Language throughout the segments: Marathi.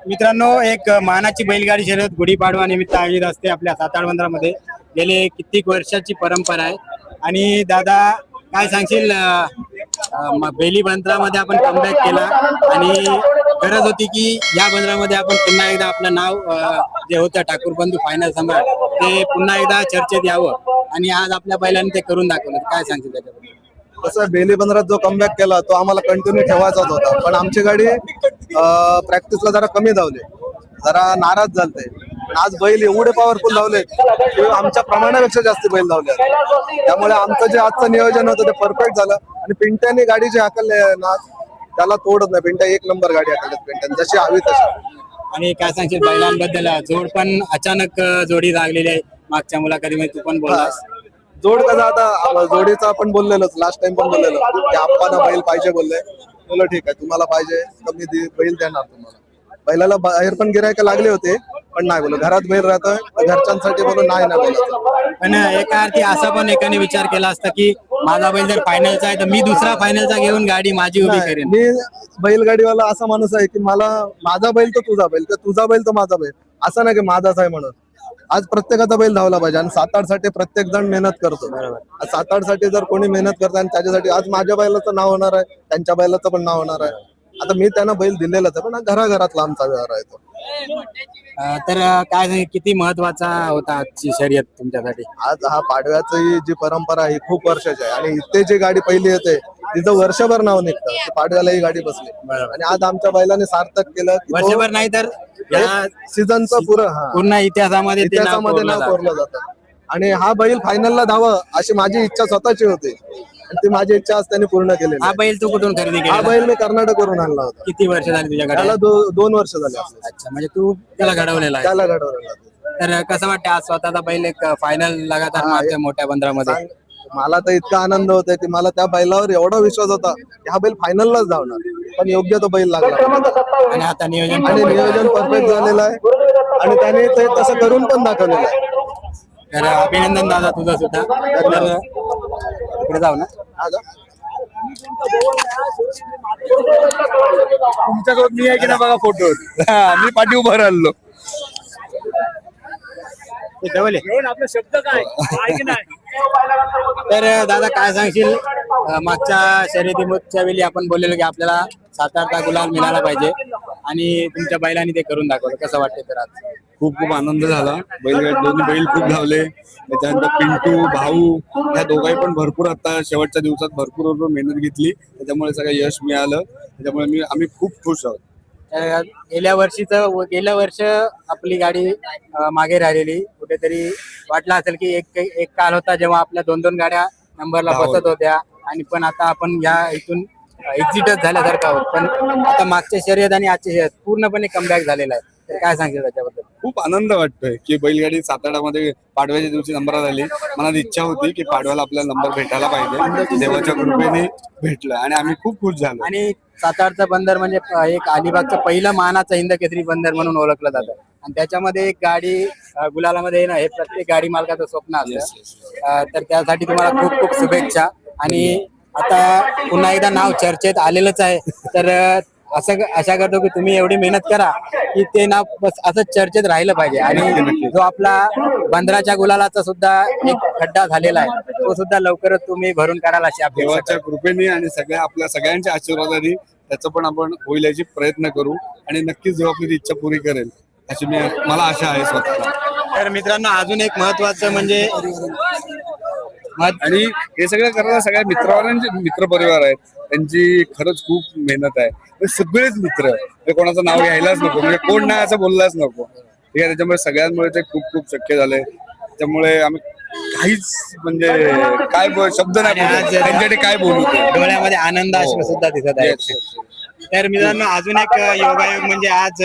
मित्रांनो, एक मानाची बैलगाडी शर्यत गुढीपाडवा निमित्त आयोजित असते आपल्या सातारा बंदरामध्ये. गेले कित्येक वर्षाची परंपरा आहे. आणि दादा, काय सांगशील, बेली बंदरामध्ये आपण कमबॅक केला आणि गरज होती की या बंदरामध्ये आपण पुन्हा एकदा आपलं नाव जे होतं ठाकूर बंधू फायनल सम्राट ते पुन्हा एकदा चर्चेत यावं, आणि आज आपल्या बैलांनी ते करून दाखवलं. काय सांगशील त्याच्याबद्दल? तसं बेली बंदरात जो कमबॅक केला तो आम्हाला कंटिन्यू ठेवायचाच होता, पण आमची गाडी प्रॅक्टिसला जरा कमी धावली, जरा नाराज झालते. आज बैल एवढे पॉवरफुल धावले की आमच्या प्रमाणापेक्षा जास्त बैल धावले, त्यामुळे आमचं जे आजचं नियोजन होतं ते परफेक्ट झालं. आणि पिंट्याने गाडी जी हाकलली ना त्याला तोडत नाही. पिंट्या एक नंबर गाडी हाकलत, पिंट्याने जशी हवी तशी. आणि काय सांगशील बैलांबद्दल? जोड पण अचानक जोडी लागलेली आहे मागच्या मुलाखतीमध्ये, तू पण बोललास. जोड कसा, आता जोडीचा आपण बोललेलो, लास्ट टाइम पण बोललेलो की आप्पांना बैल पाहिजे बोलले. बोललो ठीक आहे, तुम्हाला पाहिजे तर मी बैल देणार तुम्हाला. बैलाला बाहेर पण गिरायक लागले होते, पण नाही बोललो. घरात बैल राहतोय घरच्यांसाठी, बोललो नाही ना बोलायचं. पण एका अर्थी असा पण एकाने विचार केला असता की माझा बैल जर फायनलचा आहे तर मी दुसरा फायनलचा घेऊन गाडी माझी उभी करेन. मी बैलगाडीवाला असा माणूस आहे की मला माझा बैल तो तुझा बैल, तर तुझा बैल तो माझा बैल, असं नाही की माझाच आहे म्हणून. आज प्रत्येकाचा बैल धावला पाहिजे, आणि सातारसाठी प्रत्येक जण मेहनत करतो. सातारसाठी जर कोणी मेहनत करत आणि त्याच्यासाठी आज माझ्या बैलाचं नाव होणार आहे, त्यांच्या बैलाचं पण नाव होणार आहे. आता मी त्यांना बैल दिलेलाच आहे, पण घराघरातला आमचा व्यवहार आहे तो. तर काय सांग, किती महत्वाचा होता आजची शर्यत तुमच्यासाठी? आज हा पाडव्याची जी परंपरा आहे खूप वर्षाची आहे, आणि इथे जी गाडी पहिली येते तिचं वर्षभर नाव निघतं. पाडव्याला ही गाडी बसली, आणि आज आमच्या बैलाने सार्थक केलं. वर्षभर नाही तर सीझनचं पूर्ण इतिहासामध्ये नाव कोरलं जातं. आणि हा बैल फायनलला धावं अशी माझी इच्छा स्वतःची होती, आणि ती माझी इच्छा आज त्यांनी पूर्ण केली. हा बैल तू कुठून खरेदी केला? हा बैल मी कर्नाटकवरून आणला होता. किती वर्ष झाली तुझ्याकडे? त्याला 2 वर्ष झाले. अच्छा, म्हणजे तू त्याला घडवलेला आहे. त्याला घडवलेला. तर कसं वाटतं आज स्वतःचा बैल एक फायनल लगातार मारतोय मोठ्या बंदरामध्ये? मला तर इतका आनंद होतोय की मला त्या बैलावर एवढा विश्वास होता की हा बैल फायनललाच धावणार, पण योग्य तो बैल लागला. आणि आता नियोजन परफेक्ट झालेलं आहे, आणि त्याने ते तसं करून पण दाखवलेलं आहे. तर अभिनंदन दादा तुझं सुद्धा. तर इकडे जाऊ ना. तुमच्यासोबत मी आहे की ना बघा फोटो, मी पाठी उभं राहिलो. आपले शब्द काय? तर दादा, काय सांगशील, मागच्या शर्यतीच्या वेळी आपण बोललेलो की आपल्याला सातारचा गुलाल मिळाला पाहिजे, आणि तुमच्या बैलांनी ते करून दाखवलं. कसं वाटतं? तर आज खूप आनंद झाला. दोन्ही बैल खूप धावले. त्याच्यानंतर पिंटू भाऊ ह्या दोघांनी पण भरपूर आता शेवटच्या दिवसात भरपूर मेहनत घेतली, त्याच्यामुळे सगळं यश मिळालं. त्याच्यामुळे आम्ही खूप खुश आहोत. गेल्या वर्ष आपली गाडी मागे राहिलेली, कुठेतरी वाटलं असेल की एक काल होता जेव्हा आपल्या 2-2 गाड्या नंबरला बसत होत्या, आणि पण आता आपण या इथून एक्झिटच झाल्यासारखं आहोत. पण आता मागच्या शर्यत आणि आजची शर्यत पूर्णपणे कमबॅक झालेला आहे. तर काय सांगेल त्याच्याबद्दल? खूप आनंद वाटतोय की बैलगाडी सातारामध्ये पाडव्याच्या दिवशी नंबरात आली. मनात इच्छा होती की पाडव्याला आपल्याला नंबर भेटायला पाहिजे, देवाच्या कृपेने भेटलं, आणि आम्ही खूप खुश झालो. आणि सातारचं बंदर म्हणजे एक अलिबागचं पहिलं मानाचं हिंद केसरी बंदर म्हणून ओळखलं जातं, आणि त्याच्यामध्ये एक गाडी गुलालामध्ये येणं हे प्रत्येक गाडी मालकाचं स्वप्न असतं. तर त्यासाठी तुम्हाला खूप खूप शुभेच्छा. आणि आता पुन्हा एकदा नाव चर्चेत आलेलंच आहे, तर आशा करतो की तुम्ही एवढी मेहनत करा की ते नाव बस असंच चर्चेत राहिलं पाहिजे. आणि जो आपला बंदराच्या गुलालाचा सुद्धा एक खड्डा झालेला आहे तो सुद्धा लवकरच तुम्ही भरून काढाल अशी अपेक्षा. देवाच्या कृपेने आणि आपल्या सगळ्यांच्या आशीर्वादाने त्याचं पण आपण होईल याची प्रयत्न करू, आणि नक्कीच देव आपली इच्छा पुरी करेल अशी मला आशा आहे स्वतःला. तर मित्रांनो, अजून एक महत्वाचं म्हणजे, आणि हे सगळं करायला सगळ्या मित्र परिवार आहेत, त्यांची खरंच खूप मेहनत आहे. सगळेच मित्र, ते कोणाचं नाव घ्यायलाच नको, म्हणजे कोण नाही असं बोललाच नको, ठीक आहे. त्याच्यामुळे सगळ्यांमुळे ते खूप खूप शक्य झालंय. त्यामुळे आम्ही काहीच म्हणजे काय शब्द नाही त्यांच्यासाठी काय बोलू, डोळ्यामध्ये आनंद सुद्धा दिसत आहे. तर मित्रांनो, अजून एक योगायोग म्हणजे आज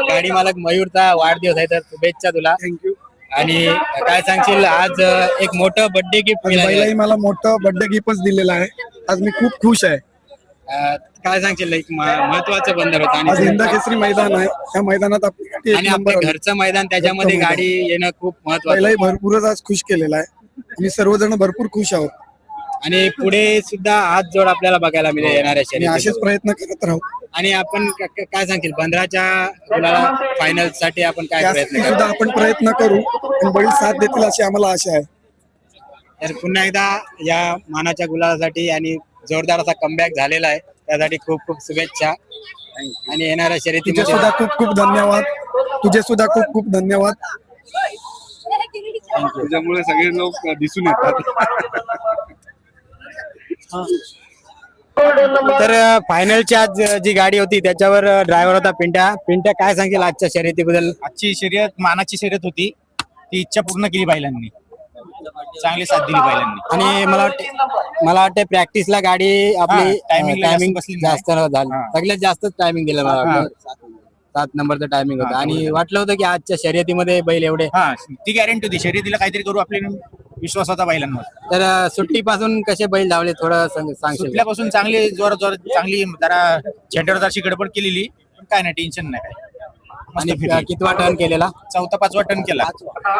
गाडी मालक मयूरचा वाढदिवस आहे, तर शुभेच्छा तुला. थँक्यू. आणि काय सांगशील, आज एक मोठं बर्थडे गिफ्ट मिळालं. मला मोठं बर्थडे गिफ्टच दिलेलं आहे. आज मी खूप खुश आहे. काय सांगशील, एक महत्वाचं बंदर होतं आज आणि हिंद केसरी मैदान आहे, त्या मैदानात आणि आपलं घरचं मैदान, त्याच्यामध्ये गाडी येणं खूप महत्वाचं. पहिलाही भरपूरच आज खुश केलेला आहे. आम्ही सर्वजण भरपूर खुश आहोत. आणि पुढे सुद्धा हात जोड आपल्याला बघायला मिळेल येणाऱ्या आणि शर्यतीमध्ये. असेच प्रयत्न करत राहू. आणि आपण काय सांगतील 15च्या गुलाला फायनल साठी आपण काय प्रयत्न त्यासाठी करू? सुद्धा आपण प्रयत्न करू आणि बैल साथ देतील अशी आम्हाला आशा आहे. तर पुन्हा एकदा या मानाच्या गुलालासाठी आणि जोरदार असा कमबॅक झालेला आहे त्यासाठी खूप खूप शुभेच्छा आणि येणाऱ्या तुझे शर्यतीमध्ये सुद्धा खूप खूप धन्यवाद. तुझे सुद्धा खूप खूप धन्यवाद. त्याच्यामुळे सगळे लोक दिसून येतात. तर फायनलची आज जी गाडी होती त्याच्यावर ड्रायव्हर होता पिंट्या काय सांगेल आजच्या शर्यतीबद्दल? आजची शर्यत मानाची शर्यत होती. ती इच्छा पूर्ण केली बैलांनी. चांगली साथ दिली बैलांनी. आणि मला वाटतं प्रॅक्टिसला गाडी आपली timing ला टायमिंग जास्त बसली नाही. जास्त झालं. सगळ्यात जास्त टायमिंग दिलं मला वाटतं 7 नंबरचं टायमिंग होतं आणि वाटलं होतं की आजच्या शर्यतीमध्ये बैल एवढे. हा ती गॅरंटी होती शर्यतीला काहीतरी करू आपल्या विश्वास होता बैलांवर. तर सुट्टीपासून कसे बैल धावले थोडं सांगशील का? सुटल्यापासून चांगली जोरात चांगली जरा झेंड्यावर जराशी गडबड केलेली पण काय नाही टेन्शन नाही काय. मस्त आणि फिरली. कितवा टर्न केलेला? 4-5 टन केला.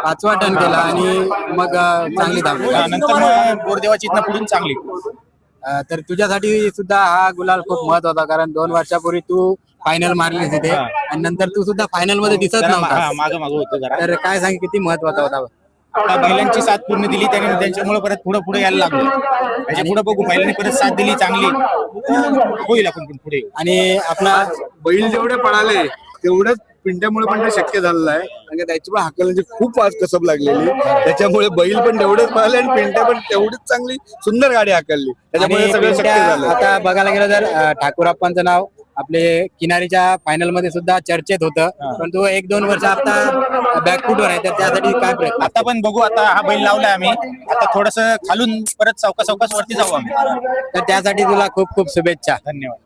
5वा टर्न केला आणि मग चांगली धावली. नंतर मग बोरदेवाची इथनं पुढून चांगली. तर तुझ्यासाठी सुद्धा हा गुलाल खूप महत्वाचा कारण 2 वर्षापूर्वी तू फायनल मारली तिथे आणि नंतर तू सुद्धा फायनल मध्ये दिसत नव्हता. मागं होतो जरा. तर काय सांग किती महत्वाचा होता? आता बैलांची साथ पूर्ण दिली त्याने त्यांच्यामुळे परत पुढे यायला लागलो. त्याच्या पुढे बघू बैलांनी परत साथ दिली चांगली होईल आपण पण पुढे. आणि आपला बैल जेवढे पळाले तेवढंच पिंट्यामुळे पण ते शक्य झालेलं आहे. आणि त्याची पण हाकलांची खूप आज कसब लागलेली त्याच्यामुळे बैल पण तेवढेच पळाले आणि पिंट्या पण तेवढीच चांगली सुंदर गाडी हाकलली त्याच्यामुळे आणि सगळं शक्य पिंट्या झालं. आता बघायला गेलं तर ठाकूरप्पांचं नाव आपले किनारीच्या फायनल मध्ये सुद्धा चर्चेत होतं पण तो 1-2 वर्ष आता बॅकफुटवर आहे तर त्यासाठी काय प्रयत्न? आता पण बघू. आता हा बैल लावलाय आम्ही. आता थोडस खालून परत सावकाश वरती जाऊ आम्ही. तर त्यासाठी तुला खूप खूप शुभेच्छा. धन्यवाद.